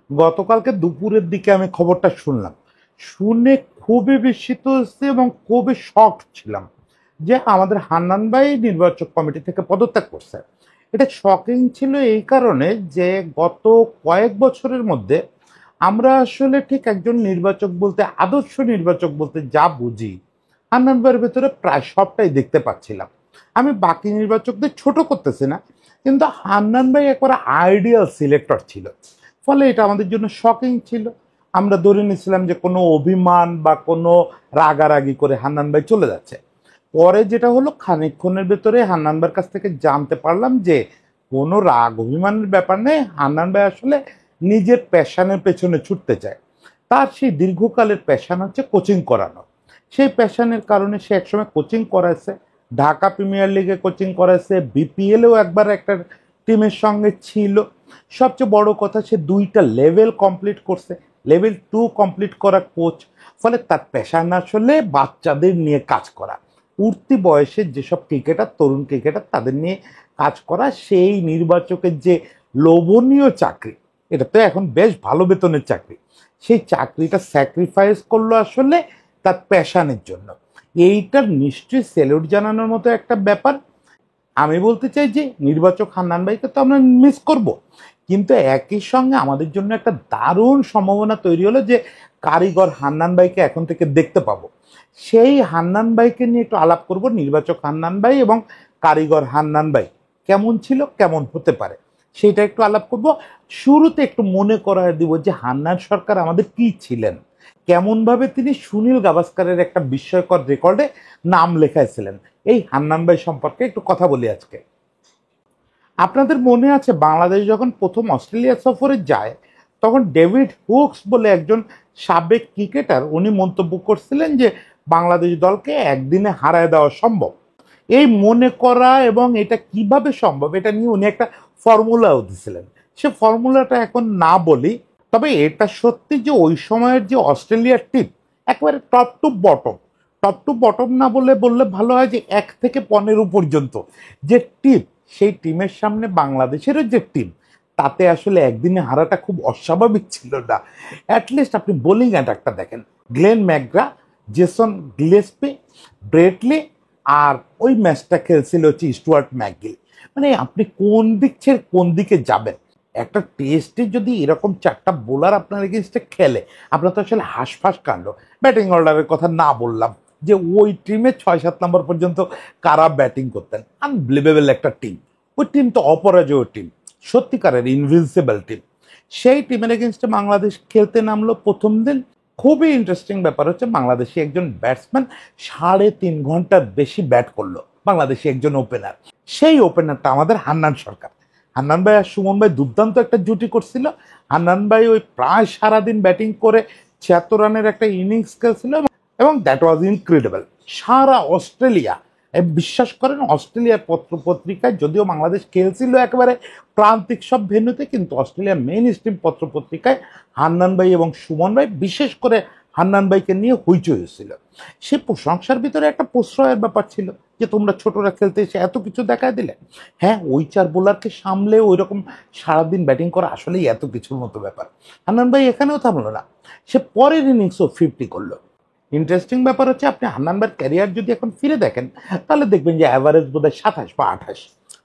গতকালকে দুপুরের দিকে আমি খবরটা শুনলাম। শুনে খুবই বিস্মিত হয়েছি এবং খুবই শকড ছিলাম যে আমাদের হান্নান ভাই নির্বাচক কমিটি থেকে পদত্যাগ করছে। এটা শকিং ছিল এই কারণে যে গত কয়েক বছরের মধ্যে আমরা আসলে ঠিক একজন নির্বাচক বলতে, আদর্শ নির্বাচক বলতে যা বুঝি, হান্নান ভাইয়ের ভেতরে প্রায় সবটাই দেখতে পাচ্ছিলাম। আমি বাকি নির্বাচকদের ছোট করতেছি না, কিন্তু হান্নান ভাই একবার আইডিয়াল সিলেক্টর ছিল। ফলে এটা আমাদের জন্য শকিং ছিল। আমরা ধরে নিয়েছিলাম যে কোনো অভিমান বা কোনো রাগারাগি করে হান্নান ভাই চলে যাচ্ছে। পরে যেটা হলো, খানিকক্ষণের ভেতরে হান্নান ভাইয়ের কাছ থেকে জানতে পারলাম যে কোনো রাগ অভিমানের ব্যাপার নেই, হান্নান ভাই আসলে নিজের প্যাশনের পেছনে ছুটতে চায়। তার সেই দীর্ঘকালের প্যাশন হচ্ছে কোচিং করানো। সেই প্যাশনের কারণে সে একসময় কোচিং করাইছে, ঢাকা প্রিমিয়ার লিগে কোচিং করাইছে, বিপিএলেও একবার একটা টিমের সঙ্গে ছিল। সবচেয়ে বড় কথা, সে 2টা লেভেল কমপ্লিট করছে, লেভেল 2 কমপ্লিট করা কোচ। ফলে তার প্যাশন আসলে বাচ্চাদের নিয়ে কাজ করা, উঠতি বয়সের যেসব ক্রিকেটার, তরুণ ক্রিকেটার, তাদের নিয়ে কাজ করা। সেই নির্বাচকের যে লোভনীয় চাকরি, এটা তো এখন বেশ ভালো বেতনের চাকরি, সেই চাকরিটা স্যাক্রিফাইস করলো আসলে তার প্যাশনের জন্য। এইটার নিশ্চয়ই স্যালুট জানানোর মতো একটা ব্যাপার। আমি বলতে চাই যে নির্বাচক হান্নান ভাইকে তো আমরা মিস করব, কিন্তু একই সঙ্গে আমাদের জন্য একটা দারুণ সম্ভাবনা তৈরি হলো যে কারিগর হান্নান ভাইকে এখন থেকে দেখতে পাবো। সেই হান্নান ভাইকে নিয়ে একটু আলাপ করব, নির্বাচক হান্নান ভাই এবং কারিগর হান্নান ভাই কেমন ছিল, কেমন হতে পারে, সেটা একটু আলাপ করব। শুরুতে একটু মনে করায় দিব যে হান্নান সরকার আমাদের কি ছিলেন, কেমনভাবে তিনি সুনীল গাভাস্কারের একটা বিস্ময়কর রেকর্ডে নাম লেখাইছিলেন। এই হান্নান ভাই সম্পর্কে একটু কথা বলি আজকে। আপনাদের মনে আছে বাংলাদেশ যখন প্রথম অস্ট্রেলিয়া সফরে যায়, তখন ডেভিড হুকস বলে একজন সাবেক ক্রিকেটার, উনি মন্তব্য করছিলেন যে বাংলাদেশ দলকে একদিনে হারায় দেওয়া সম্ভব। এই মনে করা এবং এটা কিভাবে সম্ভব, এটা নিয়ে উনি একটা ফর্মুলাও দিছিলেন। সে ফর্মুলাটা এখন না বলি, তবে এটা সত্যি যে ওই সময়ের যে অস্ট্রেলিয়ার টিম একেবারে টপ টু বটম না বলে বললে ভালো হয়, যে 1 থেকে 15 পর্যন্ত যে টিম, সেই টিমের সামনে বাংলাদেশেরও যে টিম, তাতে আসলে একদিনে হারাটা খুব অস্বাভাবিক ছিল না। অ্যাটলিস্ট আপনি বোলিং অ্যাটাকটা দেখেন, গ্লেন ম্যাকগ্রা, জেসন গ্লেসপি, ব্রেটলি, আর ওই ম্যাচটা খেলছিল হচ্ছে স্টুয়ার্ট ম্যাকগিল। মানে আপনি কোন দিক ছেড়ে কোন দিকে যাবেন? একটা টেস্টে যদি এরকম 4টা বোলার আপনার এগেনস্টে খেলে, আপনার তো আসলে হাঁসফাঁস কাণ্ড। ব্যাটিং অর্ডারের কথা না বললাম, যে ওই টিমে 6-7 নম্বর পর্যন্ত কারা ব্যাটিং করতেন, আনবিলিভেবল একটা টিম। ওই টিম তো অপরাজয় টিম, সত্যিকারের ইনভিনসিবল টিম। সেই টিমের এগেনস্টে বাংলাদেশ খেলতে নামলো প্রথম দিন। খুবই ইন্টারেস্টিং ব্যাপার হচ্ছে, বাংলাদেশি একজন ব্যাটসম্যান 3.5 ঘন্টার বেশি ব্যাট করলো, বাংলাদেশি একজন ওপেনার। সেই ওপেনারটা আমাদের হান্নান সরকার। হান্নান ভাই আর সুমন ভাই দুর্দান্ত একটা জুটি করছিল। হান্নান ভাই ওই প্রায় সারাদিন ব্যাটিং করে 76 রানের একটা ইনিংস খেলছিল, এবং দ্যাট ওয়াজ ইনক্রেডিবল। সারা অস্ট্রেলিয়া, বিশ্বাস করেন, অস্ট্রেলিয়ার পত্রপত্রিকায়, যদিও বাংলাদেশ খেলছিল একেবারে প্রান্তিক সব ভেন্যুতে, কিন্তু অস্ট্রেলিয়ার মেইন স্ট্রিম পত্রপত্রিকায় হান্নান ভাই এবং সুমন ভাই, বিশেষ করে হান্নান ভাইকে নিয়ে হইচই হয়েছিল। সে প্রশংসার ভিতরে একটা প্রশ্রয়ের ব্যাপার ছিল, যে তোমরা ছোটরা খেলতে এসে এত কিছু দেখায় দিলে। হ্যাঁ, ওই 4 বোলারকে সামলে ওই রকম সারাদিন ব্যাটিং করা আসলেই এত কিছুর মতো ব্যাপার। হান্নান ভাই এখানেও থামলো না, সে পরের ইনিংসও 50 করলো। ইন্টারেস্টিং ব্যাপার হচ্ছে, আপনি হান্নান ভাইয়ের ক্যারিয়ার যদি এখন ফিরে দেখেন, তাহলে দেখবেন যে অ্যাভারেজ বোধ হয় 27 বা 28।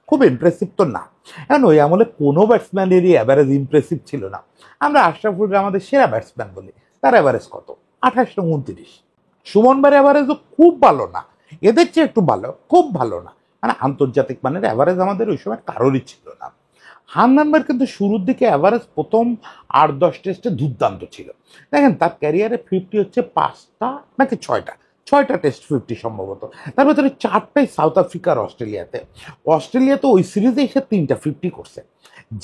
খুব ইমপ্রেসিভ তো না। এখন ওই আমলে কোনো ব্যাটসম্যানেরই অ্যাভারেজ ইমপ্রেসিভ ছিল না। আমরা আশরাফুল আমাদের সেরা ব্যাটসম্যান বলি, তার অ্যাভারেজ কত? 28 না 29। সুমন ভাইয়ের অ্যাভারেজও খুব ভালো না, এদের চেয়ে একটু ভালো, খুব ভালো না। মানে আন্তর্জাতিক মানের অ্যাভারেজ আমাদের ওই সময় কারোরই ছিল না। হান্নান ভাইয়ের কিন্তু শুরুর দিকে অ্যাভারেজ প্রথম 8-10 টেস্টে দুর্দান্ত ছিল। দেখেন তার ক্যারিয়ারে 50 হচ্ছে 5টা নাকি 6টা টেস্ট 50 সম্ভবত। তার ভেতরে 4টাই সাউথ আফ্রিকার অস্ট্রেলিয়াতে। অস্ট্রেলিয়াতে ওই সিরিজে এসে 3টা 50 করছে।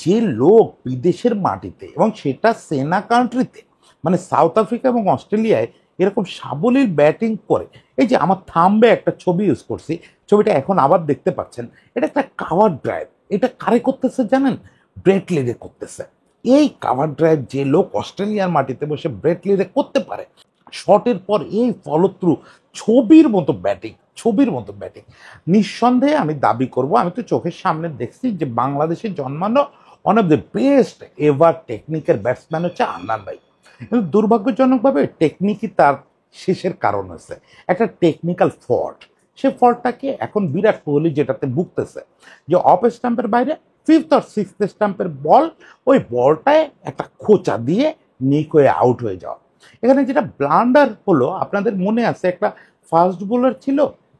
যে লোক বিদেশের মাটিতে, এবং সেটা সেনা কান্ট্রিতে, মানে সাউথ আফ্রিকা এবং অস্ট্রেলিয়ায় এরকম সাবলীল ব্যাটিং করে। এই যে আমার থাম্বে একটা ছবি ইউজ করছি, ছবিটা এখন আবার দেখতে পাচ্ছেন। এটা একটা কাভার ড্রাইভ। এটা কারে করতেছে জানেন? ব্রেট লিরে করতেছে। এই কাভার ড্রাইভ যে লোক অস্ট্রেলিয়ার মাটিতে বসে ব্রেট লিরে করতে পারে, শটের পর এই ফলত্রু ছবির মতো ব্যাটিং। নিঃসন্দেহে আমি দাবি করব, আমি তো চোখের সামনে দেখছি যে বাংলাদেশে জন্মানো one of the best ever টেকনিকের ব্যাটসম্যান হচ্ছে হান্নান ভাই। কিন্তু দুর্ভাগ্যজনকভাবে টেকনিকই তার শেষের কারণ হয়েছে, একটা টেকনিক্যাল ফল্ট। সে ফল্টটাকে এখন বিরাট কোহলি যেটাতে ভুগতেছে, যে অফ স্টাম্পের বাইরে ফিফথ আর সিক্সথ স্টাম্পের বল, ওই বলটায় একটা খোঁচা দিয়ে নিক হয়ে আউট হয়ে যাওয়া। এখানে যেটা ব্লান্ডার হলো, আপনাদের মনে আছে একটা ফাস্ট বোলার ছিল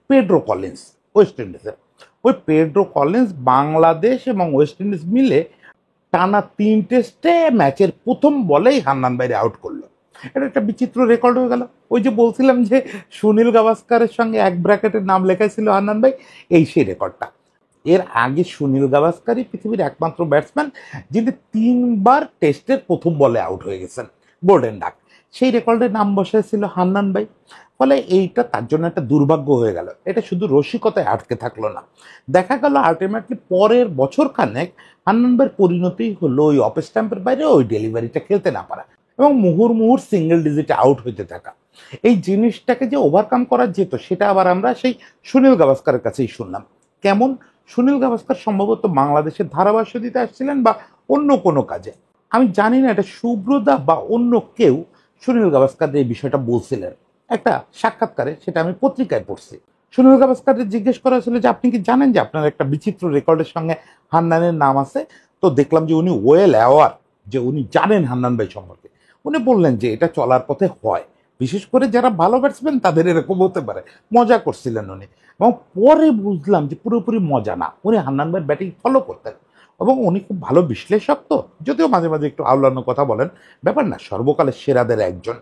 পেড্রো কলিন্স ওয়েস্ট ইন্ডিজের। ওই পেড্রো কলিন্স বাংলাদেশ এবং ওয়েস্ট ইন্ডিজ মিলে টানা 3 টেস্টে ম্যাচের প্রথম বলেই হান্নান বাইরে আউট করলো। এটা একটা বিচিত্র রেকর্ড হয়ে গেল। ওই যে বলছিলাম যে সুনীল গাভাস্কারের সঙ্গে এক ব্র্যাকেটের নাম লেখাই ছিল হান্নান ভাই, এই সেই রেকর্ডটা। এর আগে সুনীল গাভাস্কারই পৃথিবীর একমাত্র ব্যাটসম্যান যিনি 3বার টেস্টের প্রথম বলে আউট হয়ে গেছেন, গোল্ডেন ডাক। সেই রেকর্ডের নাম বসাইছিল হান্নান ভাই। ফলে এইটা তার জন্য একটা দুর্ভাগ্য হয়ে গেল। এটা শুধু রসিকতায় আটকে থাকলো না, দেখা গেল আলটিমেটলি পরের বছর খানেক হান্নান ভাইয়ের পরিণতি হলো ওই অফ স্ট্যাম্পের বাইরে ওই ডেলিভারিটা খেলতে না পারা এবং মুহুর্মুহুর সিঙ্গেল ডিজিটে আউট হইতে থাকা। এই জিনিসটাকে যে ওভারকাম করা যেত সেটা আবার আমরা সেই সুনীল গাভাস্কারের কাছেই শুনলাম। কেমন? সুনীল গাভাস্কার সম্ভবত বাংলাদেশের ধারাভাষ্য দিতে আসছিলেন বা অন্য কোনো কাজে, আমি জানি না এটা সুব্রদা বা অন্য কেউ সুনীল গাভাস্কারের এই বিষয়টা বলছিলেন একটা সাক্ষাৎকারে, সেটা আমি পত্রিকায় পড়ছি। সুনীল গাভাস্কারের জিজ্ঞেস করা হয়েছিল যে আপনি কি জানেন যে আপনার একটা বিচিত্র রেকর্ডের সঙ্গে হান্নানের নাম আছে? তো দেখলাম যে উনি ওয়েল অ্যাওয়ার, যে উনি জানেন হান্নান ভাই সম্পর্কে। উনি বললেন যে এটা চলার পথে হয়, বিশেষ করে যারা ভালো ব্যাটসম্যান তাদের এরকম হতে পারে। মজা করছিলেন উনি, এবং পরে বুঝলাম যে পুরোপুরি মজা না, উনি হান্নান ভাইয়ের ব্যাটিং ফলো করতেন এবং উনি খুব ভালো বিশ্লেষক। তো যদিও মাঝে মাঝে একটু আওলানো কথা বলেন, ব্যাপার না, সর্বকালের সেরাদের একজন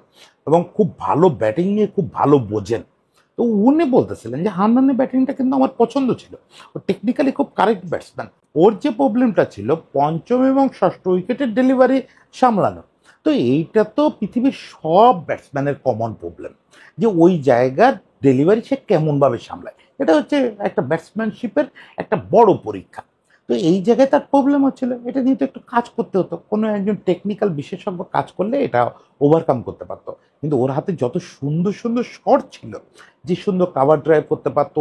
এবং খুব ভালো ব্যাটিং নিয়ে খুব ভালো বোঝেন। তো উনি বলতেছিলেন যে হান্নানের ব্যাটিংটা কিন্তু আমার পছন্দ ছিল, ও টেকনিক্যালি খুব কারেক্ট ব্যাটসম্যান। ওর যে প্রবলেমটা ছিল পঞ্চম এবং ষষ্ঠ উইকেটের ডেলিভারি সামলানো, তো এইটা তো পৃথিবীর সব ব্যাটসম্যানের কমন প্রবলেম, যে ওই জায়গার ডেলিভারি সে কেমনভাবে সামলায়। এটা হচ্ছে একটা ব্যাটসম্যানশিপের একটা বড় পরীক্ষা। তো এই জায়গায় তার প্রবলেম হচ্ছিল, এটা নিয়ে তো একটু কাজ করতে হতো। কোনো একজন টেকনিক্যাল বিশেষজ্ঞ কাজ করলে এটা ওভারকাম করতে পারতো। কিন্তু ওর হাতে যত সুন্দর সুন্দর শট ছিল, যে সুন্দর কাভার ড্রাইভ করতে পারতো,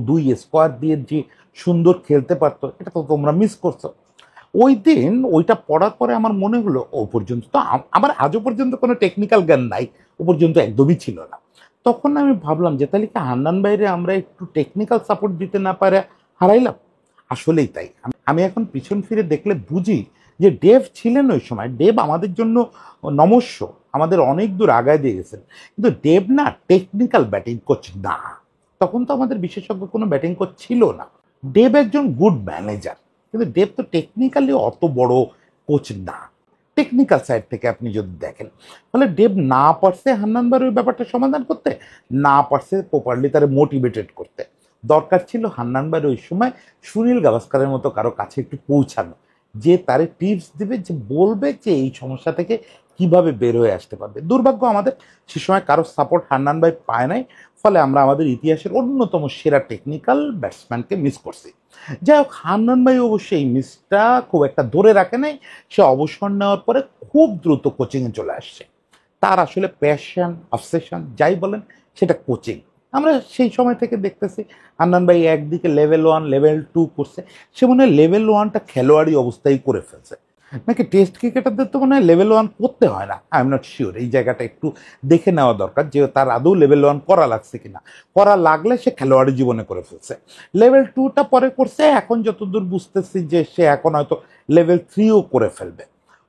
দুই স্কোয়ার দিয়ে যে সুন্দর খেলতে পারতো, এটা তো তোমরা মিস করছো। ওই দিন ওইটা পড়ার পরে আমার মনে হলো ও পর্যন্ত তো আমার আজও পর্যন্ত কোনো টেকনিক্যাল জ্ঞান নাই, ও পর্যন্ত একদমই ছিল না। তখন আমি ভাবলাম যে তাহলে কি হান্নান বাইরে আমরা একটু টেকনিক্যাল সাপোর্ট দিতে না পারে হারাইলাম? আসলেই তাই। আমি এখন পিছন ফিরে দেখলে বুঝি যে ডেভ ছিলেন ওই সময়, ডেভ আমাদের জন্য নমস্য, আমাদের অনেক দূর আগায় দিয়ে গেছেন। কিন্তু ডেভ না টেকনিক্যাল ব্যাটিং কোচ না, তখন তো আমাদের বিশেষজ্ঞ কোনো ব্যাটিং কোচ ছিল না। ডেভ একজন গুড ম্যানেজার, কিন্তু ডেভ তো টেকনিক্যালি অত বড় কোচ না, টেকনিক্যাল সাইড থেকে আপনি যদি দেখেন। ফলে ডেভ না পারছে হান্নানবার ওই ব্যাপারটা সমাধান করতে, না পারছে প্রপারলি তারা মোটিভেটেড করতে। দরকার ছিল হান্নানবার ওই সময় সুনীল গাভাস্কারের মতো কারো কাছে একটু পৌঁছানো, যে তারে টিপস দিবে, যে বলবে যে এই সমস্যা থেকে কিভাবে বের হয়ে আসতে পারবে। দুর্ভাগ্য আমাদের সে সময় কারো সাপোর্ট হান্নান ভাই পায় নাই। ফলে আমরা আমাদের ইতিহাসের অন্যতম সেরা টেকনিক্যাল ব্যাটসম্যানকে মিস করছি। যাই হোক, হান্নান ভাই অবশ্যই এই মিসটা খুব একটা ধরে রাখে নাই। সে অবসর নেওয়ার পরে খুব দ্রুত কোচিংয়ে চলে আসছে। তার আসলে প্যাশন, অবসেশন যাই বলেন, সেটা কোচিং। আমরা সেই সময় থেকে দেখতেছি হান্নান ভাই একদিকে লেভেল 1 লেভেল 2 করছে, সে মনে হয় লেভেল 1টা খেলোয়াড়ি অবস্থায় করে ফেলছে, নাকি টেস্ট ক্রিকেটারদের তো মনে হয় লেভেল 1 করতে হয় না। আই এম নট শিওর, এই জায়গাটা একটু দেখে নেওয়া দরকার যে তার আদৌ লেভেল 1 করা লাগছে কিনা। করা লাগলে সে খেলোয়াড়ি জীবনে করে ফেলছে। লেভেল 2টা পরে করছে, এখন যতদূর বুঝতেছি যে সে এখন হয়তো লেভেল 3ও করে ফেলবে।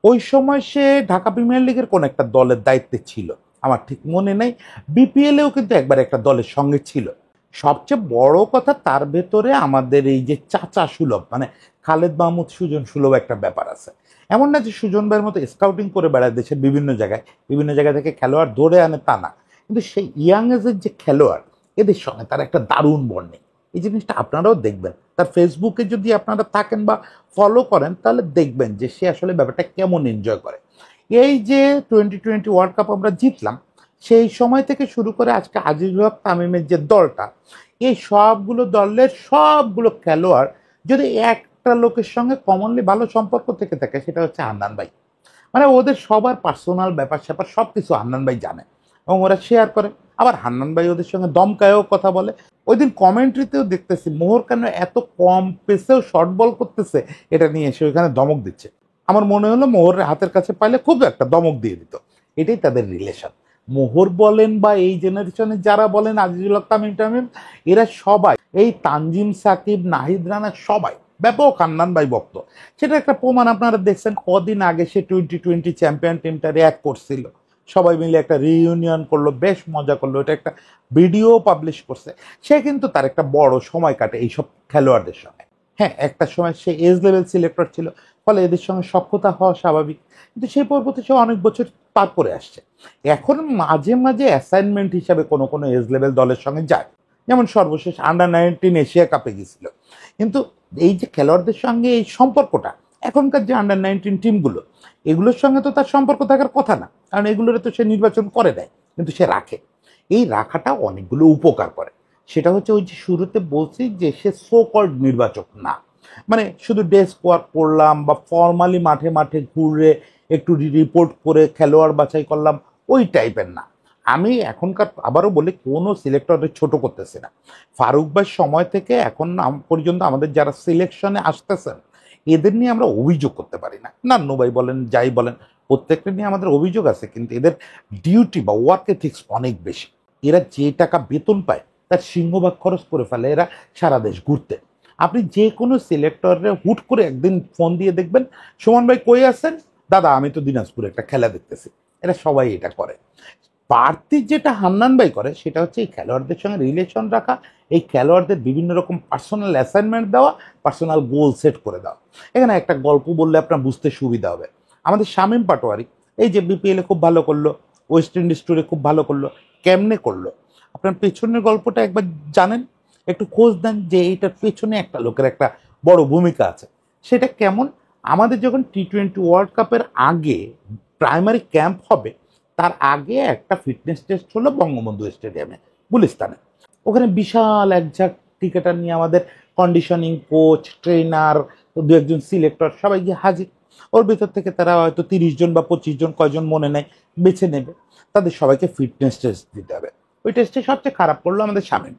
ওই সময় সে ঢাকা প্রিমিয়ার লিগের কোন একটা দলের দায়িত্বে ছিল, আমার ঠিক মনে নেই। বিপিএলেও কিন্তু একবার একটা দলের সঙ্গে ছিল। সবচেয়ে বড় কথা, তার ভেতরে আমাদের এই যে চাচা সুলভ, মানে খালেদ মাহমুদ সুজন সুলভ একটা ব্যাপার আছে। এমন না যে সুজন ভাইয়ের মতো স্কাউটিং করে বেড়ায় দেশের বিভিন্ন জায়গায়, বিভিন্ন জায়গা থেকে খেলোয়াড় ধরে আনে, তা না। কিন্তু সেই ইয়াং এজের যে খেলোয়াড়, এদের সঙ্গে তার একটা দারুণ বন্ডিং। এই জিনিসটা আপনারাও দেখবেন, তার ফেসবুকে যদি আপনারা থাকেন বা ফলো করেন, তাহলে দেখবেন যে সে আসলে ব্যাপারটা কেমন এনজয় করে। এই যে 2020 ওয়ার্ল্ড কাপ আমরা জিতলাম, সেই সময় থেকে শুরু করে আজকে আজিজুল হক তামিমের যে দলটা, এই সবগুলো দলের সবগুলো খেলোয়াড় যদি একটা লোকের সঙ্গে কমনলি ভালো সম্পর্ক থেকে থাকে, সেটা হচ্ছে হান্নান ভাই। মানে ওদের সবার পার্সোনাল ব্যাপার স্যাপার সব কিছু হান্নান ভাই জানে এবং ওরা শেয়ার করে। আবার হান্নান ভাই ওদের সঙ্গে দমকায়ও কথা বলে। ওই দিন কমেন্ট্রিতেও দেখতেছি মোহর কেন এত কম পেসেও শর্ট বল করতেছে, এটা নিয়ে এসে ওইখানে দমক দিচ্ছে। আমার মনে হলো মোহরের হাতের কাছে পাইলে খুব একটা দমক দিয়ে দিত। এটাই তাদের রিলেশন। মোহর বলেন বা এই জেনারেশনে যারা বলেন, আজিজুল হক, তামিম টামিম, এরা সবাই, এই তানজিম সাকিব, নাহিদ রানা, সবাই ব্যাপক হান্নান ভাই ভক্ত। সেটা একটা প্রমাণ আপনারা দেখছেন, কদিন আগে সে 2020 চ্যাম্পিয়ন টিমটা রিঅ্যাক্ট করছিল, সবাই মিলে একটা রিইউনিয়ন করলো, বেশ মজা করলো, এটা একটা ভিডিও পাবলিশ করছে। সে কিন্তু তার একটা বড় সময় কাটে এইসব খেলোয়াড়দের সঙ্গে। হ্যাঁ, একটা সময় সে এজ লেভেল সিলেক্টর ছিল, ফলে এদের সঙ্গে সখ্যতা হওয়া স্বাভাবিক, কিন্তু সেই পর্বতে সে অনেক বছর পার করে আসছে। এখন মাঝে মাঝে অ্যাসাইনমেন্ট হিসাবে কোনো কোনো এজ লেভেল দলের সঙ্গে যায়, যেমন সর্বশেষ আন্ডার 19 এশিয়া কাপে গেছিল। কিন্তু এই যে খেলোয়াড়দের সঙ্গে এই সম্পর্কটা, এখনকার যে আন্ডার 19 টিমগুলো, এগুলোর সঙ্গে তো তার সম্পর্ক থাকার কথা না, কারণ এগুলোরে তো সে নির্বাচন করে দেয়, কিন্তু সে রাখে। এই রাখাটা অনেকগুলো উপকার করে। সেটা হচ্ছে ওই যে শুরুতে বলছি যে সে সো কল্ড নির্বাচক না, মানে শুধু ডেস্ক ওয়ার্ক করলাম বা ফর্মালি মাঠে মাঠে ঘুরে একটু রিপোর্ট করে খেলোয়াড় বাছাই করলাম, ওই টাইপের না। আমি এখনকার আবারও বলি, কোনো সিলেক্টরের ছোট করতেছি না। ফারুক ভাইয়ের সময় থেকে এখন পর্যন্ত আমাদের যারা সিলেকশনে আসতেছেন, এদের নিয়ে আমরা অভিযোগ করতে পারি না। নান্নু ভাই বলেন, যাই বলেন, প্রত্যেকটা নিয়ে আমাদের অভিযোগ আছে, কিন্তু এদের ডিউটি বা ওয়ার্ক এথিক্স অনেক বেশি। এরা যে টাকা বেতন পায় তার সিংহভাগ খরচ করে ফেলে এরা সারা দেশ ঘুরতে। আপনি যে কোনো সিলেক্টরে হুট করে একদিন ফোন দিয়ে দেখবেন, সুমন ভাই কই আছেন, দাদা আমি তো দিনাজপুরে একটা খেলা দেখতেছি। এরা সবাই এটা করে। বাড়তি যেটা হান্নান ভাই করে সেটা হচ্ছে এই খেলোয়াড়দের সঙ্গে রিলেশন রাখা, এই খেলোয়াড়দের বিভিন্ন রকম পার্সোনাল অ্যাসাইনমেন্ট দেওয়া, পার্সোনাল গোল সেট করে দেওয়া। এখানে একটা গল্প বললে আপনার বুঝতে সুবিধা হবে। আমাদের শামীম পাটোয়ারি এই যে বিপিএলে খুব ভালো করলো, ওয়েস্ট ইন্ডিজ ট্যুরে খুব ভালো করলো, কেমনে করলো? আপনার পেছনের গল্পটা একবার জানেন, একটু খোঁজ দেন যে এইটার পেছনে একটা লোকের একটা বড় ভূমিকা আছে। সেটা কেমন? আমাদের যখন T20 ওয়ার্ল্ড কাপের আগে প্রাইমারি ক্যাম্প হবে, তার আগে একটা ফিটনেস টেস্ট হলো বঙ্গবন্ধু স্টেডিয়ামে, গুলিস্তানে। ওখানে বিশাল এক ঝাঁক ক্রিকেটার নিয়ে আমাদের কন্ডিশনিং কোচ, ট্রেনার, দু একজন সিলেক্টর সবাই গিয়ে হাজির। ওর ভিতর থেকে তারা হয়তো 30 জন বা 25 জন, কয়জন মনে নেয়, বেছে নেবে। তাদের সবাইকে ফিটনেস টেস্ট দিতে হবে। ওই টেস্টে সবচেয়ে খারাপ করলো আমাদের শামীম।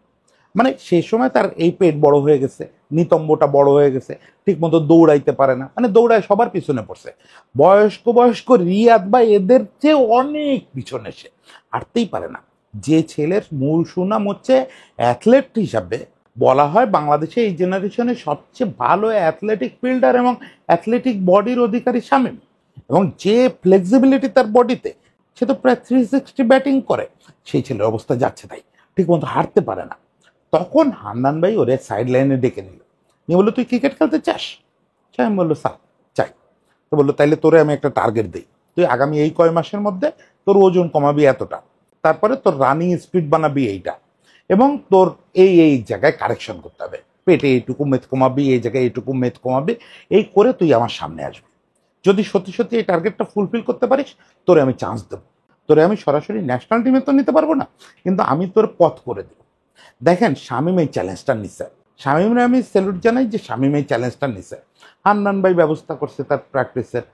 মানে সেই সময় তার এই পেট বড় হয়ে গেছে, নিতম্বটা বড় হয়ে গেছে, ঠিক মতো দৌড়াইতে পারে না, মানে দৌড়ায় সবার পিছনে পড়ছে। বয়স্ক বয়স্ক রিয়াদ বা এদের চেয়ে অনেক পিছনে, সে হাঁটতেই পারে না। যে ছেলের মূল সুনাম হচ্ছে অ্যাথলেট হিসাবে, বলা হয় বাংলাদেশে এই জেনারেশনের সবচেয়ে ভালো অ্যাথলেটিক ফিল্ডার এবং অ্যাথলেটিক বডির অধিকারী শামীম, এবং যে ফ্লেক্সিবিলিটি তার বডিতে, সে তো প্রায় 360 ব্যাটিং করে। সেই ছেলের অবস্থা যাচ্ছে তাই, ঠিক মতো হাঁটতে পারে না। তখন হান্নান ভাই ওরে সাইড লাইনে ডেকে নিল, নিয়ে বললো তুই ক্রিকেট খেলতে চাস? আমি বললো স্যার চাই। তো বললো তাইলে তোরে আমি একটা টার্গেট দিই, তুই আগামী এই কয় মাসের মধ্যে তোর ওজন কমাবি এতটা, তারপরে তোর রানিং স্পিড বানাবি এইটা, এবং তোর এই এই জায়গায় কারেকশন করতে হবে, পেটে এইটুকু মেদ কমাবি, এই জায়গায় এইটুকু মেদ কমাবি, এই করে তুই আমার সামনে আসবি। যদি সত্যি সত্যি এই টার্গেটটা ফুলফিল করতে পারিস, তোরে আমি চান্স দেবো। তোরে আমি সরাসরি ন্যাশনাল টিমে তো নিতে পারবো না, কিন্তু আমি তোর পথ করে দেবো। দেখেন শামীম এই চ্যালেঞ্জটা নিছে। শামীমরে আমি স্যালুট জানাই যে শামীম এই চ্যালেঞ্জটা নিছে। হান্নান ভাই ব্যবস্থা করছে তার প্র্যাকটিসের,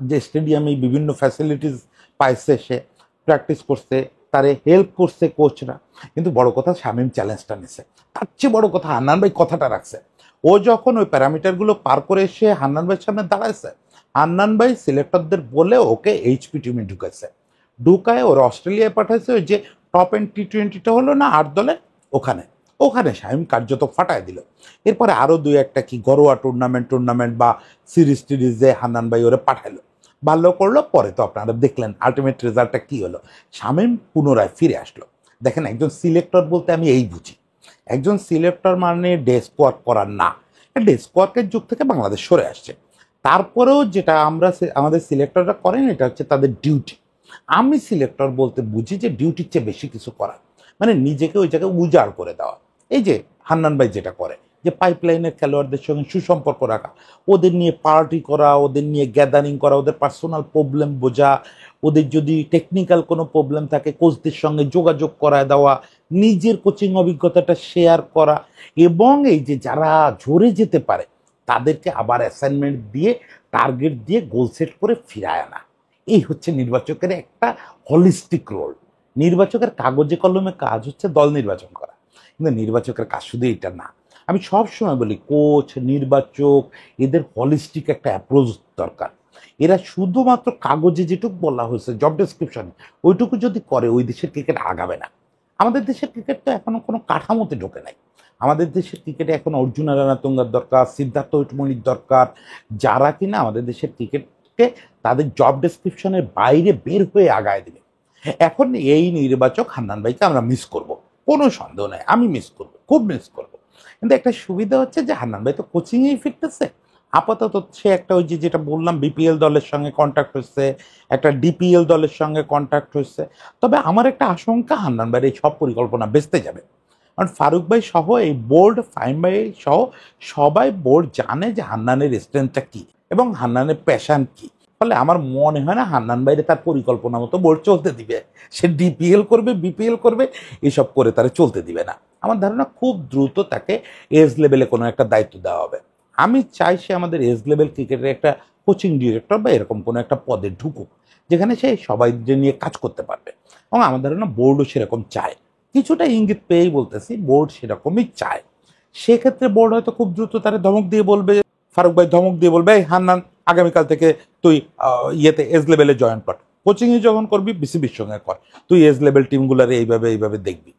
যে স্টেডিয়ামে বিভিন্ন ফ্যাসিলিটিস পাইছে, সে প্র্যাকটিস করছে, তারে হেল্প করছে কোচরা। কিন্তু বড় কথা শামীম চ্যালেঞ্জটা নিছে। তার চেয়ে বড় কথা হান্নান ভাই কথাটা রাখছে। ও যখন ওই প্যারামিটারগুলো পার করে এসে হান্নান ভাইয়ের সামনে দাঁড়াইছে, হান্নান ভাই সিলেক্টরদের বলে ওকে এইচপি টিমে ঢুকাইছে। ঢুকায় ওর অস্ট্রেলিয়ায় পাঠাইছে, ওই যে টপ এন্ড T20টা হলো না 8 দলের, ওখানে ওখানে শামীম কার্যত ফাটায় দিল। এরপরে আরও দুই একটা কি ঘরোয়া টুর্নামেন্ট বা সিরিজ টিরিজে হান্নান ভাই ওরে পাঠালো, ভালো করলো। পরে তো আপনারা দেখলেন আলটিমেট রেজাল্টটা কি হলো, শামীম পুনরায় ফিরে আসলো। দেখেন, একজন সিলেক্টর বলতে আমি এই বুঝি, একজন সিলেক্টর মানে ডেস্ক ওয়ার্ক করার না। ডেস্ক ওয়ার্কের যুগ থেকে বাংলাদেশ সরে আসছে। তারপরেও যেটা আমরা আমাদের সিলেক্টররা করেন, এটা হচ্ছে তাদের ডিউটি। আমি সিলেক্টর বলতে বুঝি যে ডিউটির চেয়ে বেশি কিছু করা, মানে নিজেকে ওই জায়গায় উজাড় করে দেওয়া। এই যে হান্নান ভাই যেটা করে, যে পাইপলাইনের খেলোয়াড়দের সঙ্গে সুসম্পর্ক রাখা, ওদের নিয়ে পার্টি করা, ওদের নিয়ে গ্যাদারিং করা, ওদের পার্সোনাল প্রবলেম বোঝা, ওদের যদি টেকনিক্যাল কোনো প্রবলেম থাকে কোচদের সঙ্গে যোগাযোগ করা দেওয়া, নিজের কোচিং অভিজ্ঞতাটা শেয়ার করা, এবং এই যে যারা ঝরে যেতে পারে তাদেরকে আবার অ্যাসাইনমেন্ট দিয়ে, টার্গেট দিয়ে গোল সেট করে ফিরায় আনা। এই হচ্ছে নির্বাচকের একটা হলিস্টিক রোল। নির্বাচকের কাগজে কলমে কাজ হচ্ছে দল নির্বাচন করা, কিন্তু নির্বাচকের কাজ শুধু এটা না। আমি সব সময় বলি কোচ, নির্বাচক, এদের হলিস্টিক একটা অ্যাপ্রোচ দরকার। এরা শুধুমাত্র কাগজে যেটুকু বলা হয়েছে জব ডেসক্রিপশনে ওইটুকু যদি করে ওই দেশের ক্রিকেট আগাবে না। আমাদের দেশের ক্রিকেট তো এখনো কোনো কাঠামোতে ঢোকে নাই। আমাদের দেশের ক্রিকেটে এখন অর্জুন রানাতুঙ্গার দরকার, সিদ্ধার্থ হৈটমণির দরকার, যারা কিনা আমাদের দেশের ক্রিকেটকে তাদের জব ডেসক্রিপশনের বাইরে বের হয়ে আগায় দেবে। এখন এই নির্বাচক হান্নান ভাইকে আমরা মিস করব, কোনো সন্দেহ নাই, আমি মিস করব, খুব মিস করব। কিন্তু একটা সুবিধা হচ্ছে যে হান্নান ভাই তো কোচিংয়েই ফিরতেছে। আপাতত সে একটা ওই যে যেটা বললাম বিপিএল দলের সঙ্গে কন্ট্যাক্ট হচ্ছে, একটা ডিপিএল দলের সঙ্গে কন্ট্যাক্ট হচ্ছে। তবে আমার একটা আশঙ্কা হান্নান ভাইয়ের এই সব পরিকল্পনা বেচতে যাবে, কারণ ফারুক ভাই সহ এই বোর্ড, ফাহিম ভাই সহ সবাই বোর্ড জানে যে হান্নানের স্ট্রেংথটা কী এবং হান্নানের প্যাশান কী। ফলে আমার মনে হয় না হান্নান বাইরে তার পরিকল্পনা মতো বোর্ড চলতে দিবে। সে ডিপিএল করবে, বিপিএল করবে, এসব করে তারা চলতে দিবে না। আমার ধারণা খুব দ্রুত তাকে এজ লেভেলে কোনো একটা দায়িত্ব দেওয়া হবে। আমি চাই সে আমাদের এজ লেভেল ক্রিকেটের একটা কোচিং ডিরেক্টর বা এরকম কোনো একটা পদে ঢুকুক, যেখানে সে সবাই নিয়ে কাজ করতে পারবে। এবং আমার ধারণা বোর্ডও সেরকম চায়, কিছুটা ইঙ্গিত পেয়েই বলতেছি বোর্ড সেরকমই চায়। সেক্ষেত্রে বোর্ড হয়তো খুব দ্রুত তারা ধমক দিয়ে বলবে, ফারুক ভাই ধমক দিয়ে বলবে, এই হান্নান আগামীকাল থেকে তুই ইয়েতে এজ লেভেলে জয়েন কর, কোচিংয়ে যখন করবি বিসিবির সঙ্গে কর, তুই এজ লেভেল টিমগুলারে এইভাবে এইভাবে দেখবি।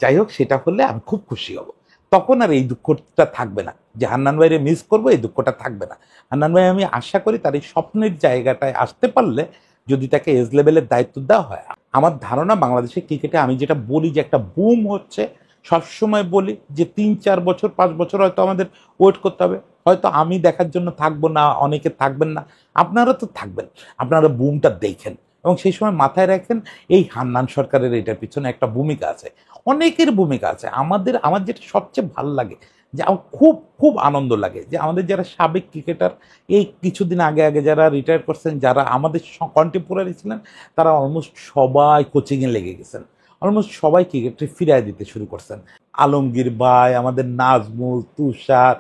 যাই হোক, সেটা হলে আমি খুব খুশি হব। তখন আর এই দুঃখটা থাকবে না যে হান্নান ভাইরে মিস করবো, এই দুঃখটা থাকবে না। হান্নান ভাই, আমি আশা করি তার এই স্বপ্নের জায়গাটায় আসতে পারলে যদি তাকে এজ লেভেলের দায়িত্ব দেওয়া হয়, আমার ধারণা বাংলাদেশের ক্রিকেটে আমি যেটা বলি যে একটা বুম হচ্ছে, সবসময় বলি যে 3-4 বছর 5 বছর হয়তো আমাদের ওয়েট করতে হবে। হয়তো আমি দেখার জন্য থাকবো না, অনেকে থাকবেন না, আপনারা তো থাকবেন। আপনারা বুমটা দেখেন এবং সেই সময় মাথায় রাখেন এই হান্নান সরকারের এটার পিছনে একটা ভূমিকা আছে, অনেকের ভূমিকা আছে। আমার যেটা সবচেয়ে ভালো লাগে, যে আমার খুব খুব আনন্দ লাগে যে আমাদের যারা সাবেক ক্রিকেটার, এই কিছুদিন আগে আগে যারা রিটায়ার করছেন, যারা আমাদের কন্টেম্পোরারি ছিলেন, তারা অলমোস্ট সবাই কোচিংয়ে লেগে গেছেন, অলমোস্ট সবাই ক্রিকেটে ফিরায় দিতে শুরু করছেন। আলমগীর ভাই, আমাদের নাজমুল, তুষার,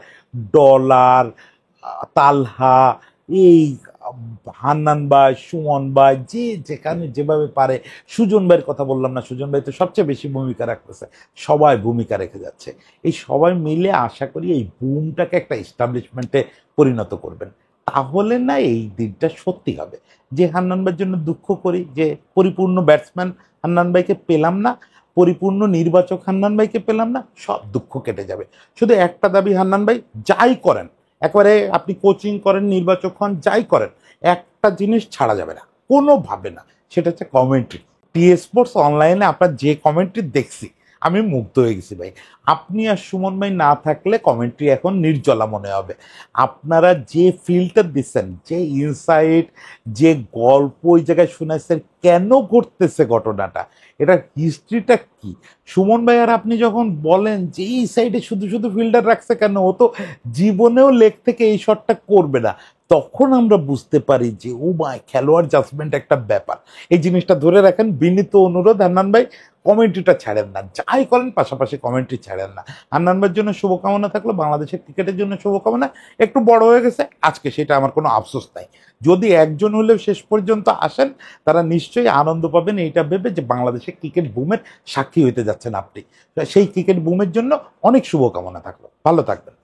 ডলার, তালহা, এই হান্নান ভাই, সুমন ভাই, যে যেখানে যেভাবে পারে, সুজন ভাইয়ের কথা বললাম না, সুজন ভাই তো সবচেয়ে বেশি ভূমিকা রাখতেছে, সবাই ভূমিকা রেখে যাচ্ছে। এই সবাই মিলে আশা করি এই বুমটাকে একটা এস্টাবলিশমেন্টে পরিণত করবেন। তাহলে না এই দিনটা সত্যি হবে। যে হান্নান ভাইয়ের জন্য দুঃখ করি যে পরিপূর্ণ ব্যাটসম্যান হান্নান ভাইকে পেলাম না, পরিপূর্ণ নির্বাচক হান্নান ভাইকে পেলাম না, সব দুঃখ কেটে যাবে। শুধু একটা দাবি, হান্নান ভাই যাই করেন, একেবারে আপনি কোচিং করেন, নির্বাচক হন, যাই করেন, একটা জিনিস ছাড়া যাবে না, কোনোভাবে না, সেটা হচ্ছে কমেন্ট্রি। টি স্পোর্টস অনলাইনে আপনার যে কমেন্ট্রি দেখছি, আমি মুগ্ধ হয়ে গেছি ভাই। আপনি আর সুমন ভাই না থাকলে কমেন্ট্রি এখন নির্জলা মনে হবে। আপনারা যে ফিল্টার দিচ্ছেন, যে ইনসাইট, যে গল্প ওই জায়গায় শুনেছেন, কেন ঘটতেছে ঘটনাটা, এটার হিস্ট্রিটা কি। সুমন ভাই আর আপনি যখন বলেন যে এই সাইডে শুধু শুধু ফিল্ডার রাখছে কেন, ও তো জীবনেও লেগ থেকে এই শটটা করবে না, তখন আমরা বুঝতে পারি যে ও মাই, খেলোয়াড় জাজমেন্ট একটা ব্যাপার। এই জিনিসটা ধরে রাখেন, বিনীত অনুরোধ হান্নান ভাই, কমেন্ট্রিটা ছাড়েন না, যাই করেন পাশাপাশি কমেন্ট্রি ছাড়েন না। হান্নান ভাইয়ের জন্য শুভকামনা থাকলো, বাংলাদেশের ক্রিকেটের জন্য শুভকামনা। একটু বড় হয়ে গেছে আজকে, সেটা আমার কোনো আফসোস নাই। যদি একজন হলেও শেষ পর্যন্ত আসেন, তারা নিশ্চয়ই আনন্দ পাবেন এইটা ভেবে যে বাংলাদেশের ক্রিকেট বুমের সাক্ষী হইতে যাচ্ছেন আপনি। সেই ক্রিকেট বুমের জন্য অনেক শুভকামনা থাকলো, ভালো থাকবেন।